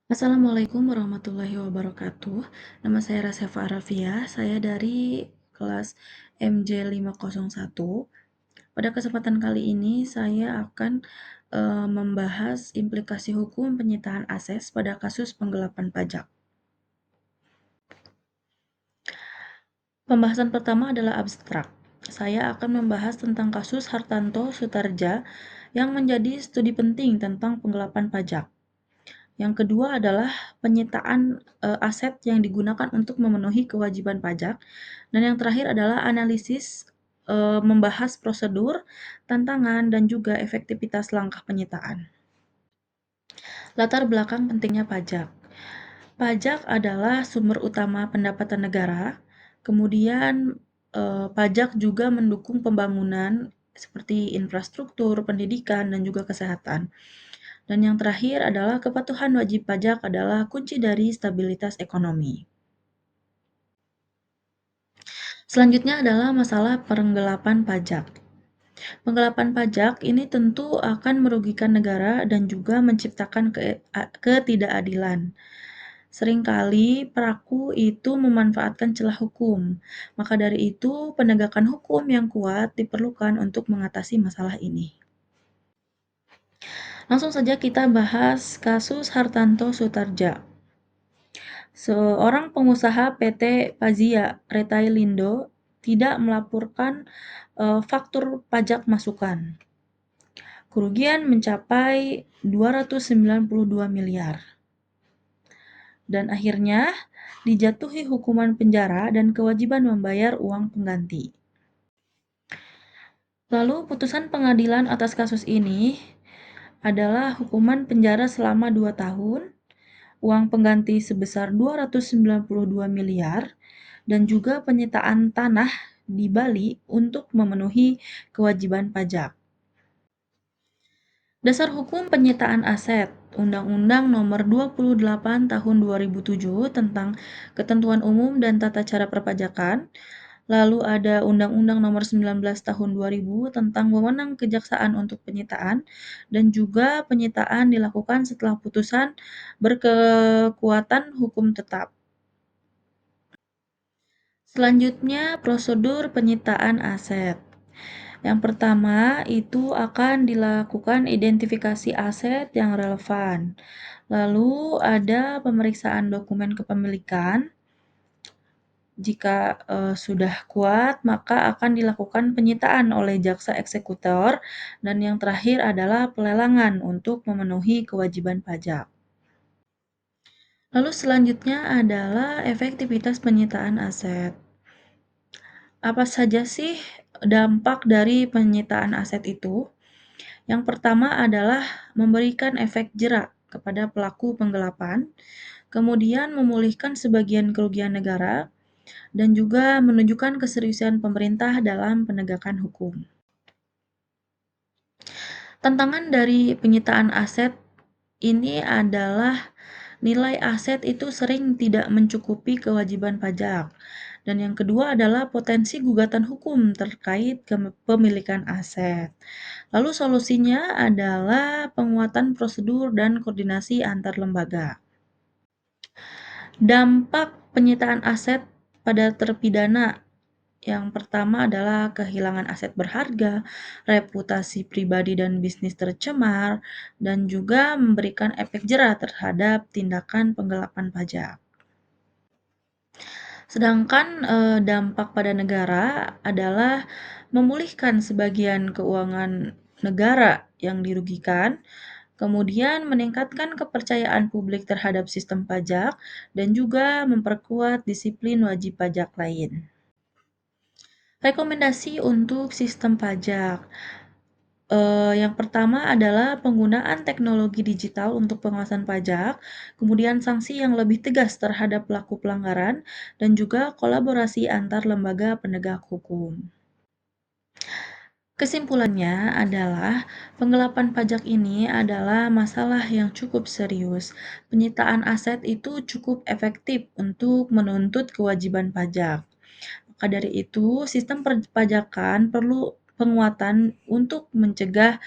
Assalamualaikum warahmatullahi wabarakatuh. Nama saya Rasefa Arafia, saya dari kelas MJ501. Pada kesempatan kali ini saya akan membahas implikasi hukum penyitaan aset pada kasus penggelapan pajak. Pembahasan pertama adalah abstrak. Saya akan membahas tentang kasus Hartanto Sutardja yang menjadi studi penting tentang penggelapan pajak. Yang kedua adalah penyitaan aset yang digunakan untuk memenuhi kewajiban pajak. Dan yang terakhir adalah analisis membahas prosedur, tantangan, dan juga efektivitas langkah penyitaan. Latar belakang pentingnya pajak. Pajak adalah sumber utama pendapatan negara. Kemudian pajak juga mendukung pembangunan seperti infrastruktur, pendidikan, dan juga kesehatan. Dan yang terakhir adalah kepatuhan wajib pajak adalah kunci dari stabilitas ekonomi. Selanjutnya adalah masalah penggelapan pajak. Penggelapan pajak ini tentu akan merugikan negara dan juga menciptakan ketidakadilan. Seringkali pelaku itu memanfaatkan celah hukum. Maka dari itu, penegakan hukum yang kuat diperlukan untuk mengatasi masalah ini. Langsung saja kita bahas kasus Hartanto Sutardja. Seorang pengusaha PT Pazia Retailindo tidak melaporkan faktur pajak masukan. Kerugian mencapai 292 miliar. Dan akhirnya dijatuhi hukuman penjara dan kewajiban membayar uang pengganti. Lalu putusan pengadilan atas kasus ini adalah hukuman penjara selama 2 tahun, uang pengganti sebesar 292 miliar, dan juga penyitaan tanah di Bali untuk memenuhi kewajiban pajak. Dasar hukum penyitaan aset, Undang-Undang Nomor 28 Tahun 2007 tentang Ketentuan Umum dan Tata Cara Perpajakan. Lalu ada Undang-Undang Nomor 19 Tahun 2000 tentang wewenang kejaksaan untuk penyitaan, dan juga penyitaan dilakukan setelah putusan berkekuatan hukum tetap. Selanjutnya, prosedur penyitaan aset. Yang pertama, itu akan dilakukan identifikasi aset yang relevan. Lalu ada pemeriksaan dokumen kepemilikan. Jika sudah kuat, maka akan dilakukan penyitaan oleh jaksa eksekutor. Dan yang terakhir adalah pelelangan untuk memenuhi kewajiban pajak. Lalu selanjutnya adalah efektivitas penyitaan aset. Apa saja sih dampak dari penyitaan aset itu? Yang pertama adalah memberikan efek jerak kepada pelaku penggelapan, kemudian memulihkan sebagian kerugian negara, dan juga menunjukkan keseriusan pemerintah dalam penegakan hukum. Tantangan dari penyitaan aset ini adalah nilai aset itu sering tidak mencukupi kewajiban pajak. Dan yang kedua adalah potensi gugatan hukum terkait kepemilikan aset. Lalu solusinya adalah penguatan prosedur dan koordinasi antar lembaga. Dampak penyitaan aset pada terpidana yang pertama adalah kehilangan aset berharga, reputasi pribadi dan bisnis tercemar, dan juga memberikan efek jera terhadap tindakan penggelapan pajak. Sedangkan dampak pada negara adalah memulihkan sebagian keuangan negara yang dirugikan, kemudian meningkatkan kepercayaan publik terhadap sistem pajak, dan juga memperkuat disiplin wajib pajak lain. Rekomendasi untuk sistem pajak. Yang pertama adalah penggunaan teknologi digital untuk pengawasan pajak, kemudian sanksi yang lebih tegas terhadap pelaku pelanggaran, dan juga kolaborasi antar lembaga penegak hukum. Kesimpulannya adalah penggelapan pajak ini adalah masalah yang cukup serius. Penyitaan aset itu cukup efektif untuk menuntut kewajiban pajak. Maka dari itu, sistem perpajakan perlu penguatan untuk mencegah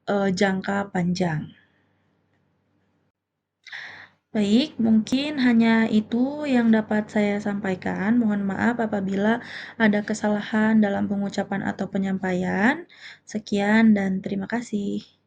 jangka panjang. Baik, mungkin hanya itu yang dapat saya sampaikan. Mohon maaf apabila ada kesalahan dalam pengucapan atau penyampaian. Sekian dan terima kasih.